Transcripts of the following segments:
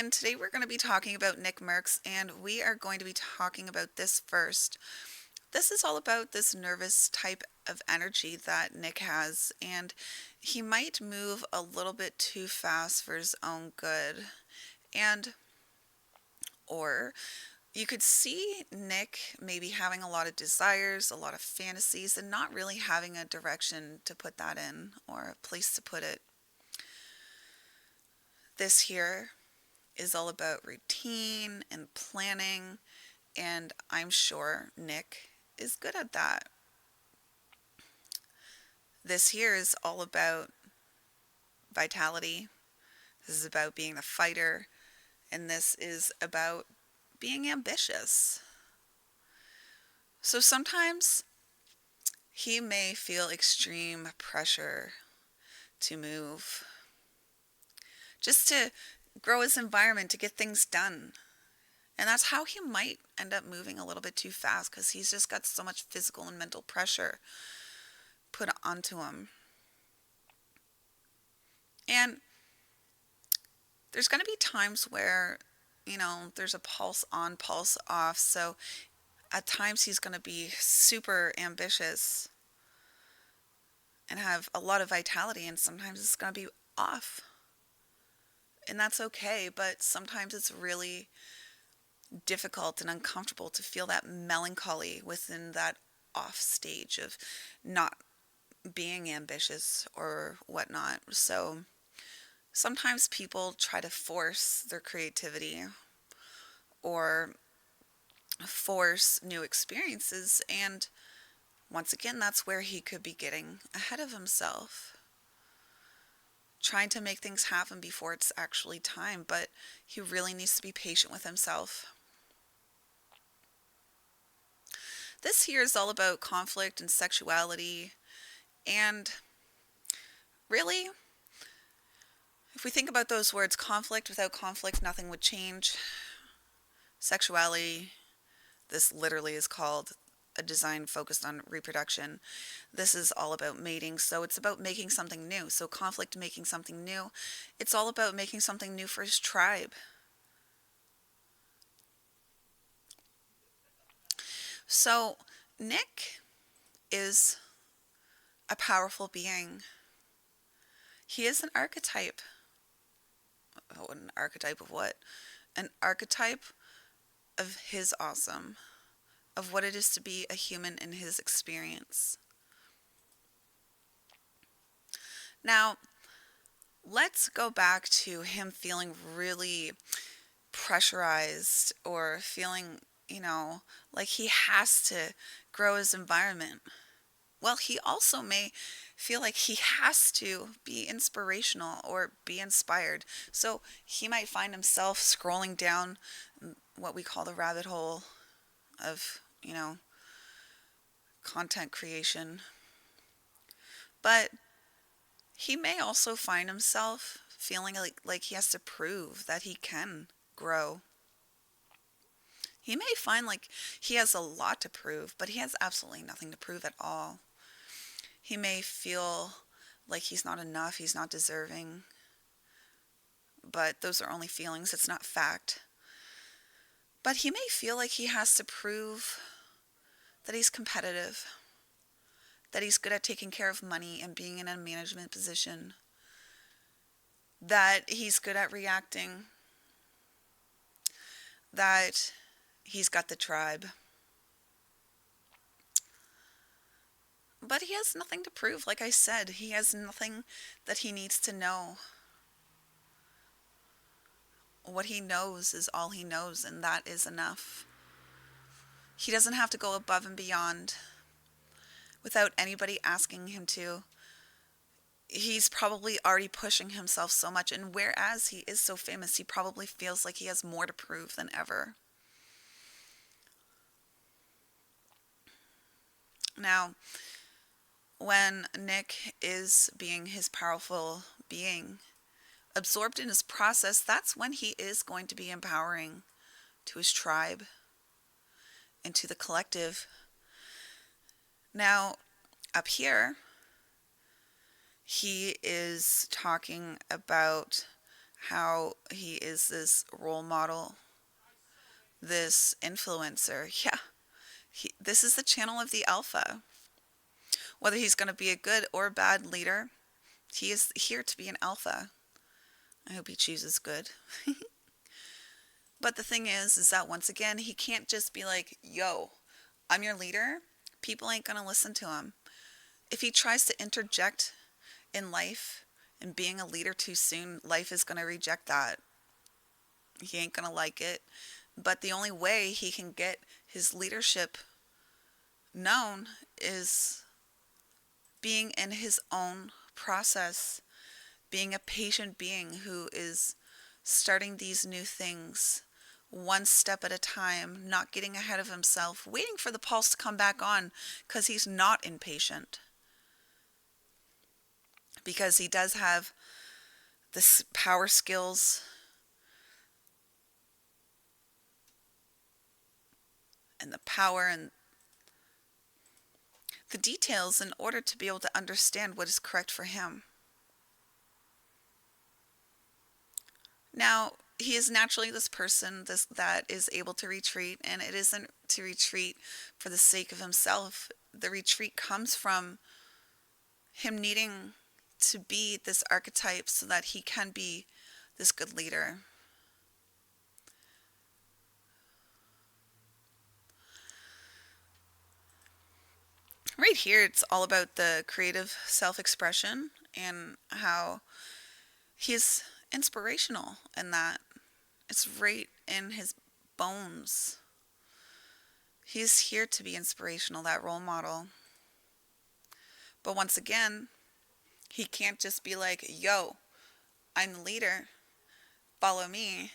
and today we're going to be talking about nickmercs, and we are going to be talking about this first. This is all about this nervous type of energy that Nick has, and he might move a little bit too fast for his own good. And, or you could see Nick maybe having a lot of desires, a lot of fantasies, and not really having a direction to put that in or a place to put it. This here is all about routine and planning, and I'm sure Nick is good at that. This here is all about vitality. This is about being the fighter, and this is about being ambitious. So sometimes he may feel extreme pressure to move, just to grow his environment, to get things done. And that's how he might end up moving a little bit too fast, because he's just got so much physical and mental pressure put onto him. And there's going to be times where, there's a pulse on, pulse off. So at times he's going to be super ambitious and have a lot of vitality, and sometimes it's going to be off. And that's okay, but sometimes it's really difficult and uncomfortable to feel that melancholy within that off stage of not being ambitious or whatnot. So sometimes people try to force their creativity or force new experiences, and once again, that's where he could be getting ahead of himself, trying to make things happen before it's actually time. But he really needs to be patient with himself. This here is all about conflict and sexuality, and really, if we think about those words, conflict, without conflict, nothing would change. Sexuality, this literally is called a design focused on reproduction. This is all about mating, so it's about making something new. So conflict, making something new. It's all about making something new for his tribe. So Nick is a powerful being. He is an archetype. Oh, an archetype of what? An archetype of his awesome, of what it is to be a human in his experience. Now, let's go back to him feeling really pressurized or feeling, like he has to grow his environment. Well, he also may feel like he has to be inspirational or be inspired. So he might find himself scrolling down what we call the rabbit hole of, content creation. But he may also find himself feeling like he has to prove that he can grow. He may find like he has a lot to prove, but he has absolutely nothing to prove at all. He may feel like he's not enough, he's not deserving, but those are only feelings, it's not fact. But he may feel like he has to prove that he's competitive, that he's good at taking care of money and being in a management position, that he's good at reacting, that he's got the tribe. But he has nothing to prove, like I said. He has nothing that he needs to know. What he knows is all he knows, and that is enough. He doesn't have to go above and beyond without anybody asking him to. He's probably already pushing himself so much, and whereas he is so famous, he probably feels like he has more to prove than ever. Now, when Nick is being his powerful being, absorbed in his process, that's when he is going to be empowering to his tribe and to the collective. Now, up here, he is talking about how he is this role model, this influencer. Yeah, this is the channel of the alpha. Whether he's going to be a good or bad leader, he is here to be an alpha. I hope he chooses good. But the thing is that once again, he can't just be like, yo, I'm your leader. People ain't going to listen to him. If he tries to interject in life and being a leader too soon, life is going to reject that. He ain't going to like it. But the only way he can get his leadership known is being in his own process, being a patient being who is starting these new things one step at a time, not getting ahead of himself, waiting for the pulse to come back on because he's not impatient. Because he does have this power skills and the power and the details in order to be able to understand what is correct for him. Now, he is naturally this person that is able to retreat, and it isn't to retreat for the sake of himself. The retreat comes from him needing to be this archetype so that he can be this good leader. Right here, it's all about the creative self-expression and how he's inspirational in that. It's right in his bones. He's here to be inspirational, that role model. But once again, he can't just be like, yo, I'm the leader, follow me.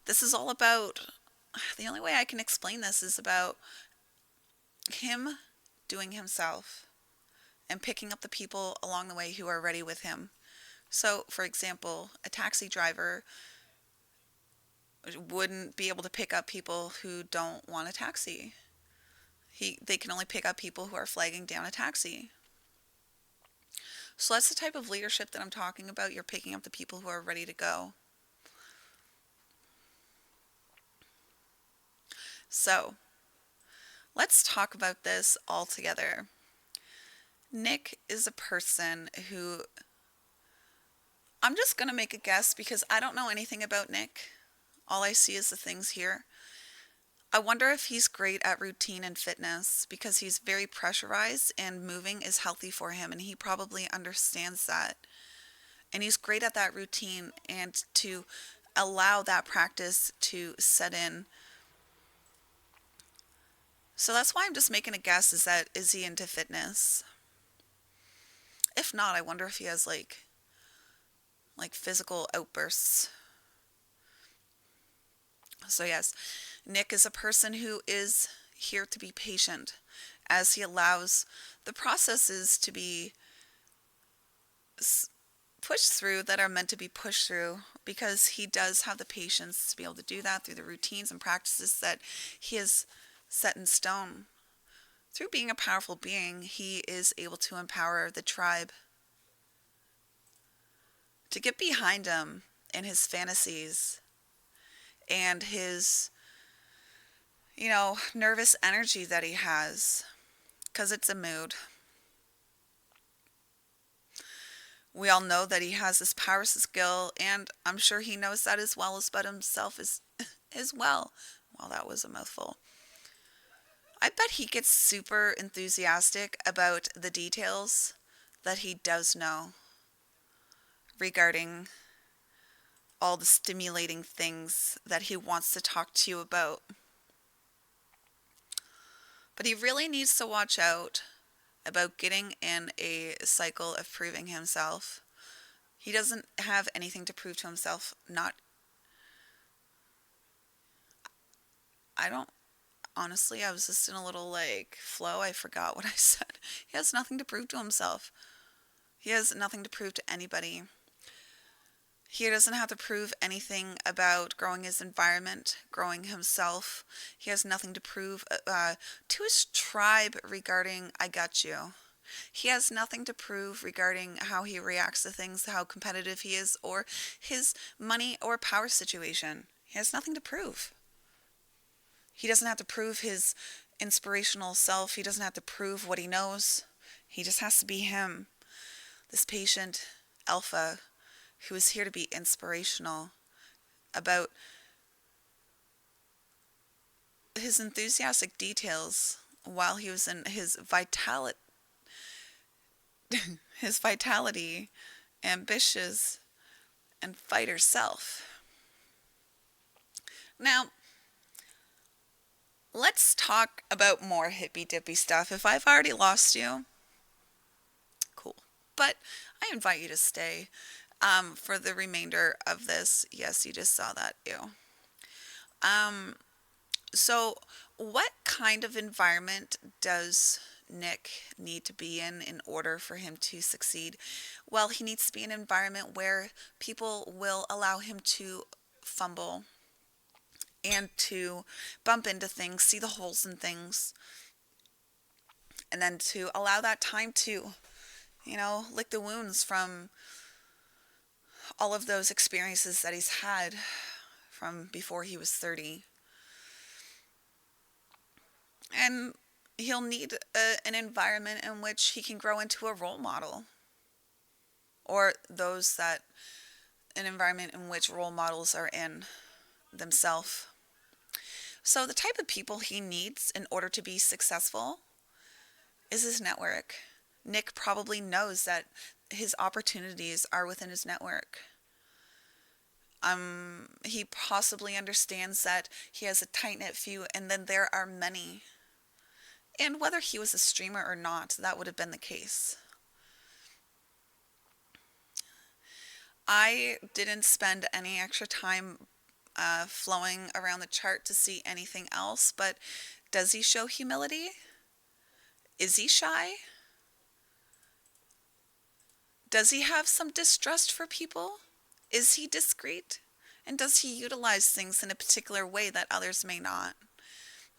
This is all about, the only way I can explain this is about him doing himself and picking up the people along the way who are ready with him. So, for example, a taxi driver wouldn't be able to pick up people who don't want a taxi. They can only pick up people who are flagging down a taxi. So that's the type of leadership that I'm talking about. You're picking up the people who are ready to go. So, let's talk about this all together. Nick is a person who, I'm just going to make a guess because I don't know anything about Nick. All I see is the things here. I wonder if he's great at routine and fitness because he's very pressurized and moving is healthy for him, and he probably understands that. And he's great at that routine and to allow that practice to set in. So that's why I'm just making a guess, is he into fitness? If not, I wonder if he has like physical outbursts. So yes, Nick is a person who is here to be patient as he allows the processes to be pushed through that are meant to be pushed through, because he does have the patience to be able to do that through the routines and practices that he has set in stone. Through being a powerful being, he is able to empower the tribe to get behind him in his fantasies and his, nervous energy that he has, because it's a mood. We all know that he has this power skill, and I'm sure he knows that as well as about himself as well. Well, that was a mouthful. I bet he gets super enthusiastic about the details that he does know regarding all the stimulating things that he wants to talk to you about. But he really needs to watch out about getting in a cycle of proving himself. He doesn't have anything to prove to himself. I don't, honestly, I was just in a little flow. I forgot what I said. He has nothing to prove to himself. He has nothing to prove to anybody. He doesn't have to prove anything about growing his environment, growing himself. He has nothing to prove to his tribe regarding, I got you. He has nothing to prove regarding how he reacts to things, how competitive he is, or his money or power situation. He has nothing to prove. He doesn't have to prove his inspirational self. He doesn't have to prove what he knows. He just has to be him. This patient alpha who is here to be inspirational about his enthusiastic details while he was in his vitality, ambitious, and fighter self. Now, let's talk about more hippy dippy stuff. If I've already lost you, cool. But I invite you to stay for the remainder of this. Yes, you just saw that too. Um, so, what kind of environment does Nick need to be in order for him to succeed? Well, he needs to be in an environment where people will allow him to fumble and to bump into things, see the holes in things, and then to allow that time to, lick the wounds from all of those experiences that he's had from before he was 30. And he'll need an environment in which he can grow into a role model, or an environment in which role models are in themselves. So the type of people he needs in order to be successful is his network. Nick probably knows that his opportunities are within his network. He possibly understands that he has a tight-knit few, and then there are many. And whether he was a streamer or not, that would have been the case. I didn't spend any extra time flowing around the chart to see anything else, but does he show humility? Is he shy? Does he have some distrust for people? Is he discreet? And does he utilize things in a particular way that others may not?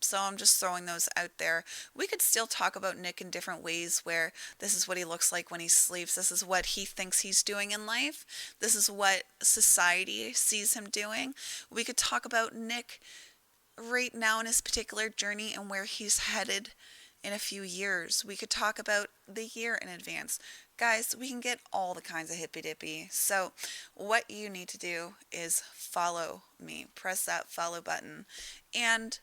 So I'm just throwing those out there. We could still talk about Nick in different ways, where this is what he looks like when he sleeps. This is what he thinks he's doing in life. This is what society sees him doing. We could talk about Nick right now in his particular journey and where he's headed in a few years. We could talk about the year in advance. Guys, we can get all the kinds of hippy dippy. So what you need to do is follow me. Press that follow button. And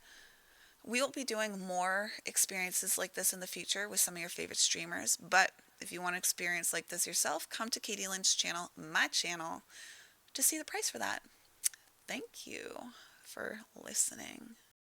we'll be doing more experiences like this in the future with some of your favorite streamers. But if you want an experience like this yourself, come to Katie Lynch's channel, my channel, to see the price for that. Thank you for listening.